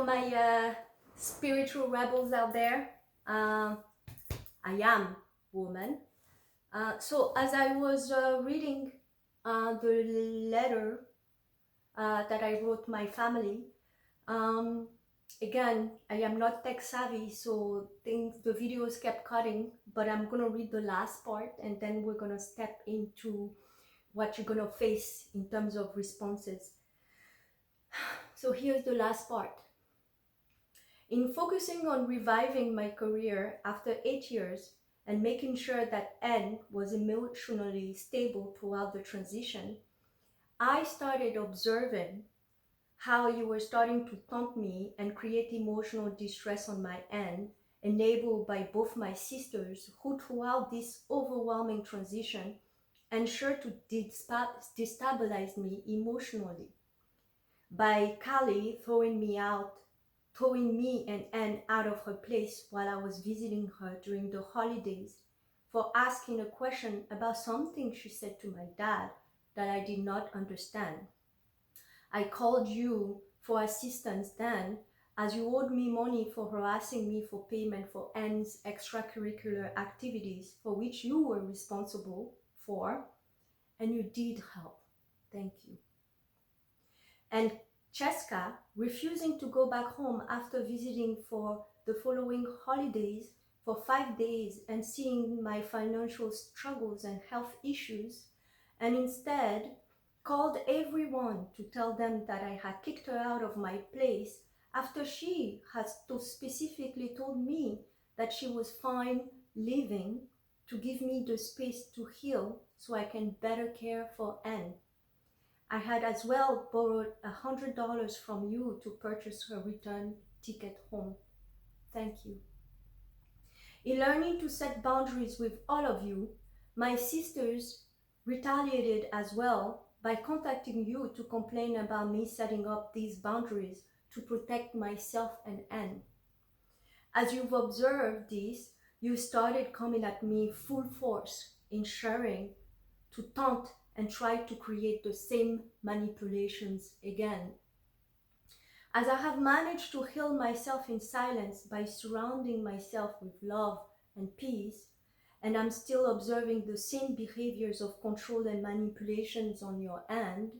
my spiritual rebels out there. I am woman. So as I was reading the letter that I wrote my family, um, again, I am not tech savvy, so the videos kept cutting, but I'm gonna read the last part and then we're gonna step into what you're gonna face in terms of responses. So here's the last part. In focusing on reviving my career after 8 years and making sure that N was emotionally stable throughout the transition, I started observing how you were starting to taunt me and create emotional distress on my end, enabled by both my sisters who throughout this overwhelming transition ensured to destabilize me emotionally. By Kali throwing me and Anne out of her place while I was visiting her during the holidays for asking a question about something she said to my dad that I did not understand. I called you for assistance then, as you owed me money for harassing me for payment for Anne's extracurricular activities for which you were responsible for, and you did help. Thank you. And Cheska, refusing to go back home after visiting for the following holidays for 5 days and seeing my financial struggles and health issues, and instead called everyone to tell them that I had kicked her out of my place after she has specifically told me that she was fine leaving to give me the space to heal so I can better care for Anne. I had as well borrowed $100 from you to purchase her return ticket home. Thank you. In learning to set boundaries with all of you, my sisters retaliated as well by contacting you to complain about me setting up these boundaries to protect myself and Anne. As you've observed this, you started coming at me full force, ensuring to taunt and try to create the same manipulations again. As I have managed to heal myself in silence by surrounding myself with love and peace, and I'm still observing the same behaviors of control and manipulations on your end,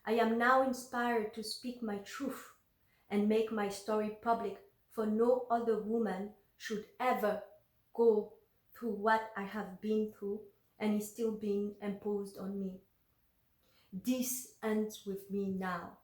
I am now inspired to speak my truth and make my story public, for no other woman should ever go through what I have been through and is still being imposed on me. This ends with me now.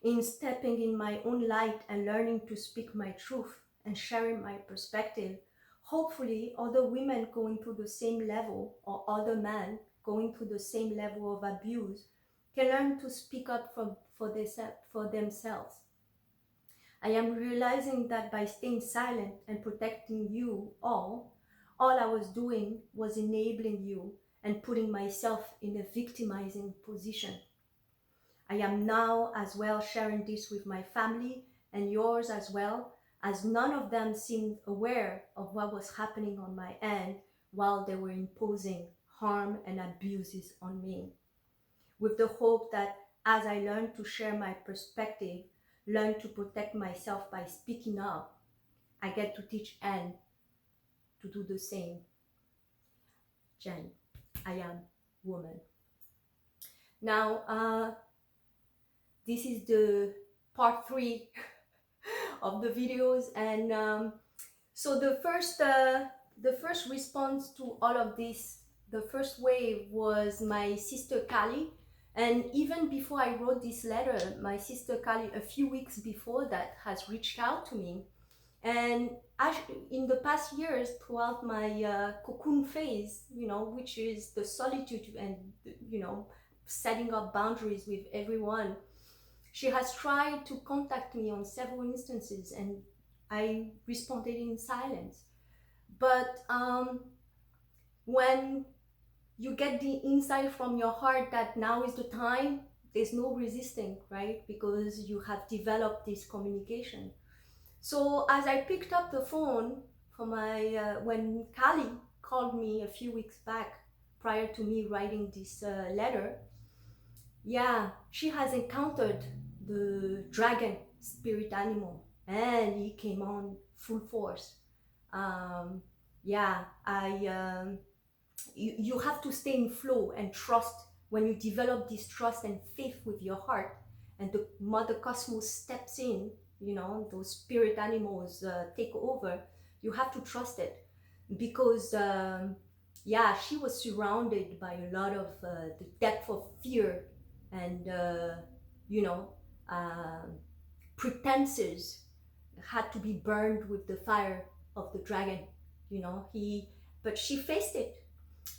In stepping in my own light and learning to speak my truth and sharing my perspective, hopefully other women going through the same level or other men going through the same level of abuse can learn to speak up for themselves. I am realizing that by staying silent and protecting you all I was doing was enabling you and putting myself in a victimizing position. I am now as well sharing this with my family and yours as well, as none of them seemed aware of what was happening on my end while they were imposing harm and abuses on me. With the hope that as I learn to share my perspective, learn to protect myself by speaking up, I get to teach Anne to do the same. Jen, I am woman. Now, this is the part 3 of the videos, and so the first response to all of this, the first wave was my sister Kali. And even before I wrote this letter, my sister Kali, a few weeks before that, has reached out to me. And in the past years, throughout my cocoon phase, which is the solitude and, setting up boundaries with everyone, she has tried to contact me on several instances, and I responded in silence. But when you get the insight from your heart that now is the time, there's no resisting, right? Because you have developed this communication. So as I picked up the phone for when Kali called me a few weeks back prior to me writing this letter, yeah, she has encountered the dragon spirit animal, and he came on full force. Yeah, you have to stay in flow and trust. When you develop this trust and faith with your heart, and the Mother Cosmos steps in, those spirit animals take over, you have to trust it. Because yeah, she was surrounded by a lot of the depth of fear and you know uh, pretenses had to be burned with the fire of the dragon. But she faced it.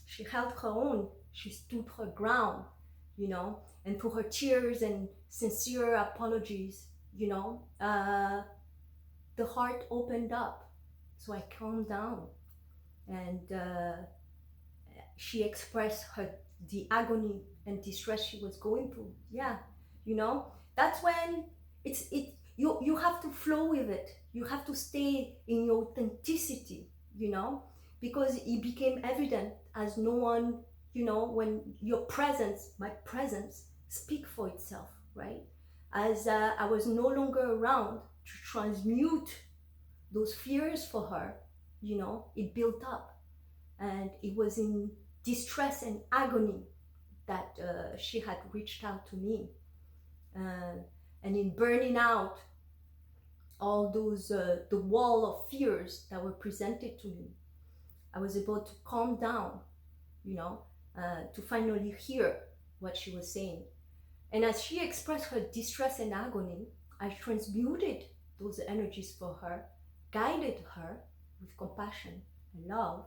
She held her own. She stood her ground, and through her tears and sincere apologies, the heart opened up. So I calmed down, and she expressed the agony and distress she was going through. Yeah, that's when you have to flow with it. You have to stay in your authenticity, because it became evident as no one, when my presence speak for itself, right? As I was no longer around to transmute those fears for her, it built up, and it was in distress and agony that she had reached out to me. And in burning out all those, the wall of fears that were presented to me, I was able to calm down, to finally hear what she was saying. And as she expressed her distress and agony, I transmuted those energies for her, guided her with compassion and love,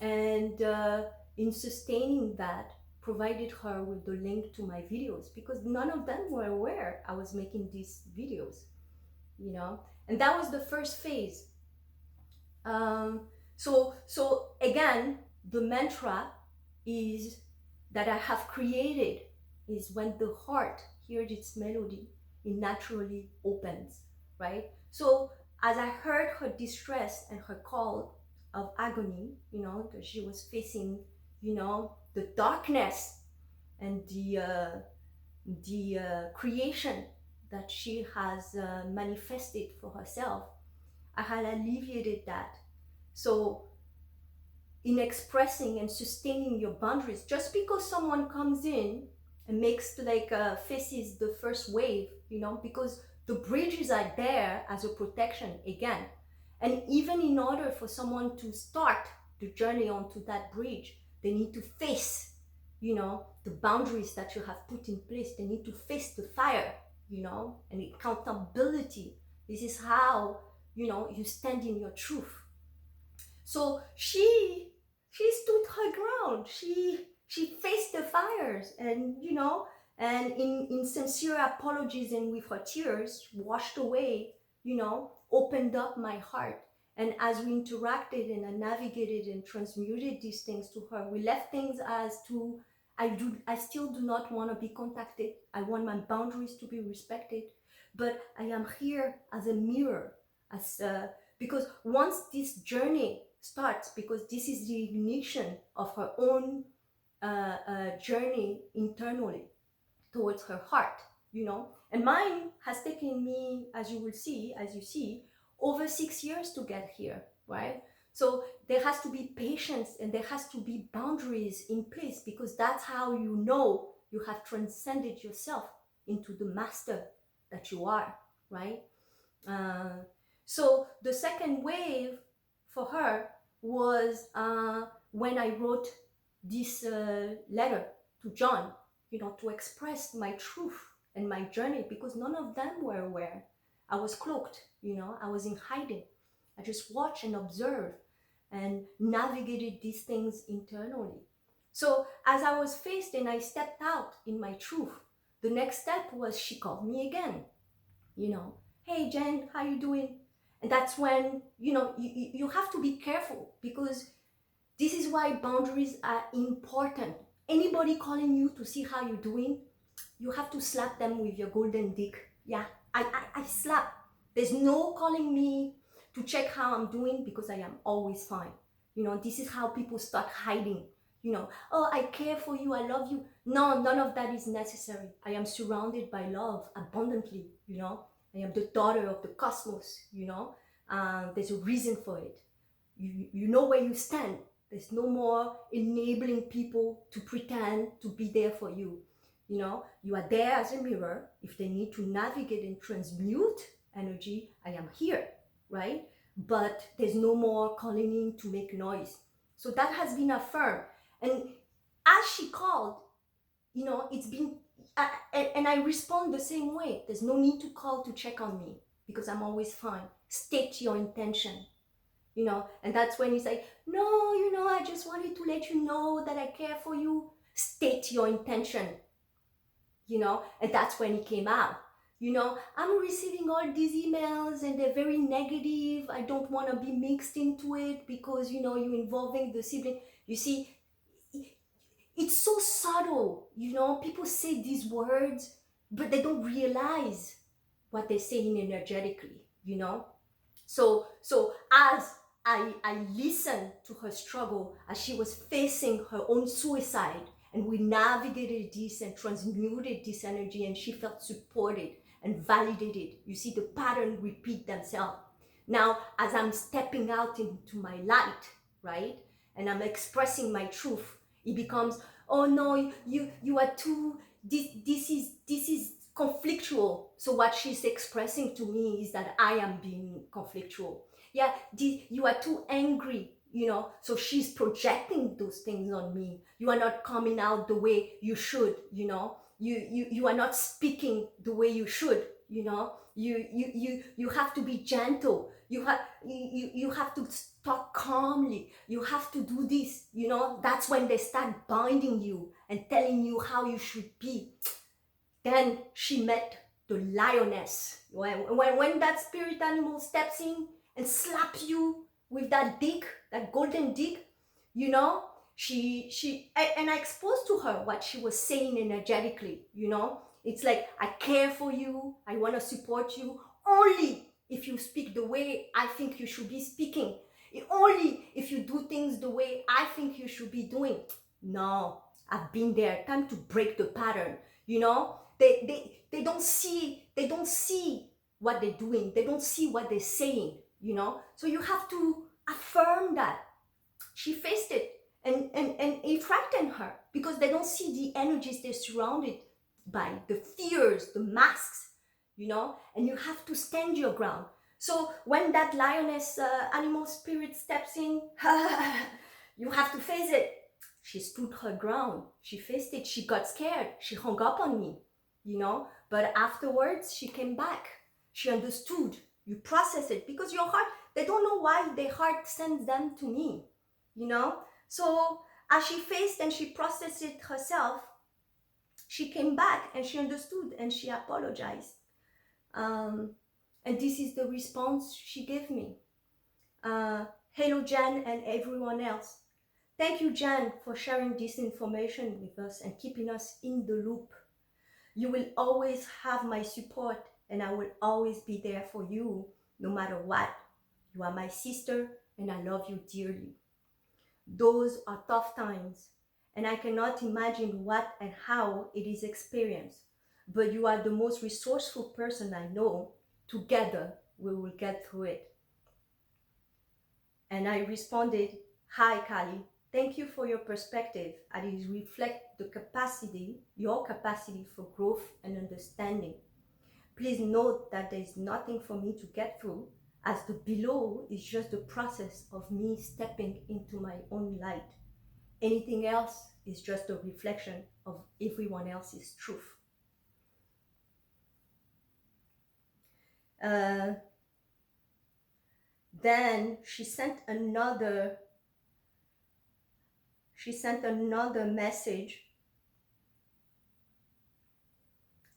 and in sustaining that, provided her with the link to my videos, because none of them were aware I was making these videos, and that was the first phase. So again, the mantra is that I have created is when the heart hears its melody, it naturally opens, right? So as I heard her distress and her call of agony, because she was facing, the darkness and the creation that she has manifested for herself, I had alleviated that. So in expressing and sustaining your boundaries, just because someone comes in and makes faces the first wave, because the bridges are there as a protection again. And even in order for someone to start the journey onto that bridge, they need to face, the boundaries that you have put in place. They need to face the fire, and accountability. This is how, you stand in your truth. So she stood her ground. She faced the fires, and and in sincere apologies and with her tears washed away, opened up my heart. And as we interacted and I navigated and transmuted these things to her, we left things as to, I still do not want to be contacted. I want my boundaries to be respected, but I am here as a mirror, because once this journey starts, because this is the ignition of her own journey internally towards her heart, and mine has taken me, as you see, over 6 years to get here, right? So there has to be patience and there has to be boundaries in place, because that's how you have transcended yourself into the master that you are, right? So the second wave for her was when I wrote this letter to John, to express my truth and my journey, because none of them were aware. I was cloaked, I was in hiding. I just watched and observed and navigated these things internally. So as I was faced and I stepped out in my truth, the next step was she called me again. Hey Jen, how you doing? And that's when, you have to be careful, because this is why boundaries are important. Anybody calling you to see how you're doing, you have to slap them with your golden dick. Yeah, I slap. There's no calling me to check how I'm doing, because I am always fine. This is how people start hiding. oh, I care for you, I love you. No, none of that is necessary. I am surrounded by love abundantly. I am the daughter of the cosmos. There's a reason for it. You know where you stand. There's no more enabling people to pretend to be there for you. You are there as a mirror. If they need to navigate and transmute energy, I am here, right? But there's no more calling in to make noise. So that has been affirmed. And as she called, it's been, and I respond the same way. There's no need to call to check on me because I'm always fine. State your intention, and that's when you say, no, I just wanted to let you know that I care for you. State your intention, and that's when it came out. I'm receiving all these emails and they're very negative. I don't want to be mixed into it because, you're involving the sibling. You see, it's so subtle, people say these words, but they don't realize what they're saying energetically, So as I listened to her struggle, as she was facing her own suicide, and we navigated this and transmuted this energy, and she felt supported and validated. You see the pattern repeat themselves. Now, as I'm stepping out into my light, right, and I'm expressing my truth, it becomes, oh no, you are too, this is conflictual. So what she's expressing to me is that I am being conflictual. Yeah, you are too angry, so she's projecting those things on me. You are not coming out the way you should, you are not speaking the way you should, you have to be gentle. You have to talk calmly. You have to do this, that's when they start binding you and telling you how you should be. Then she met the lioness. When that spirit animal steps in and slaps you with that dick, that golden dick, she and I exposed to her what she was saying energetically. It's like, I care for you, I want to support you only if you speak the way I think you should be speaking, only if you do things the way I think you should be doing. No, I've been there. Time to break the pattern. They don't see what they're doing. They don't see what they're saying. So you have to affirm that. She faced it, and it frightened her because they don't see the energies they're surrounded by, the fears, the masks, and you have to stand your ground. So when that lioness animal spirit steps in, you have to face it. She stood her ground. She faced it. She got scared. She hung up on me, but afterwards she came back. She understood. You process it because your heart, they don't know why their heart sends them to me, So as she faced and she processed it herself, she came back and she understood and she apologized. And this is the response she gave me. Hello, Jan, and everyone else. Thank you, Jan, for sharing this information with us and keeping us in the loop. You will always have my support, and I will always be there for you, no matter what. You are my sister, and I love you dearly. Those are tough times, and I cannot imagine what and how it is experienced. But you are the most resourceful person I know. Together, we will get through it. And I responded, hi, Kali. Thank you for your perspective, and it reflects your capacity for growth and understanding. Please note that there is nothing for me to get through, as the below is just the process of me stepping into my own light. Anything else is just a reflection of everyone else's truth. Then she sent another message,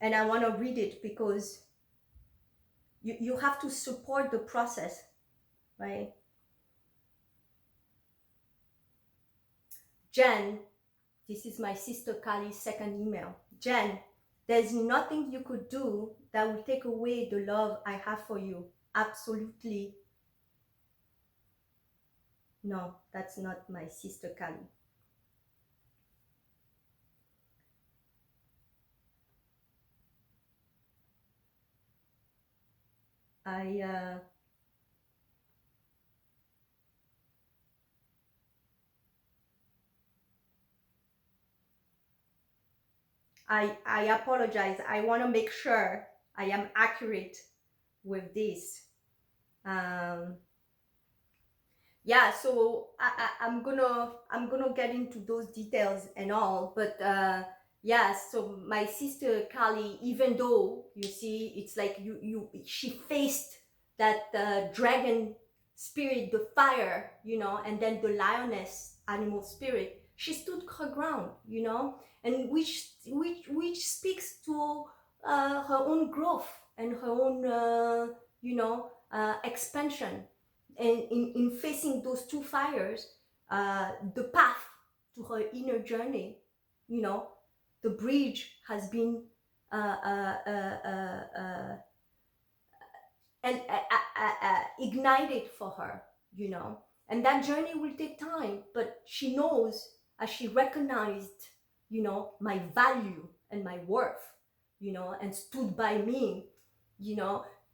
and I want to read it because you have to support the process, right? Jen, this is my sister Kali's second email. Jen, there's nothing you could do that will take away the love I have for you. Absolutely. No, that's not my sister Kali. I I apologize. I want to make sure I am accurate with this. Um, yeah, so I'm gonna get into those details and all, but yeah. So my sister Kali, even though you see, it's like she faced that dragon spirit, the fire, and then the lioness animal spirit. She stood her ground, and which speaks to her own growth and her own expansion. And in facing those two fires, the path to her inner journey, the bridge has been uh, uh, uh, uh, uh, and ignited for her, and that journey will take time, but she knows, as she recognized, my value and my worth, and stood by me,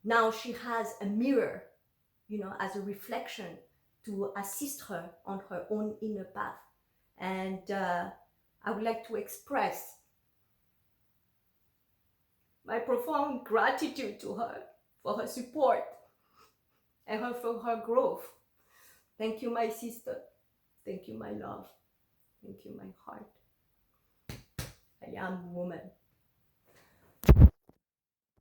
now she has a mirror, as a reflection to assist her on her own inner path. And I would like to express my profound gratitude to her for her support and for her growth. Thank you, my sister. Thank you, my love. Thank you, my heart. I am woman.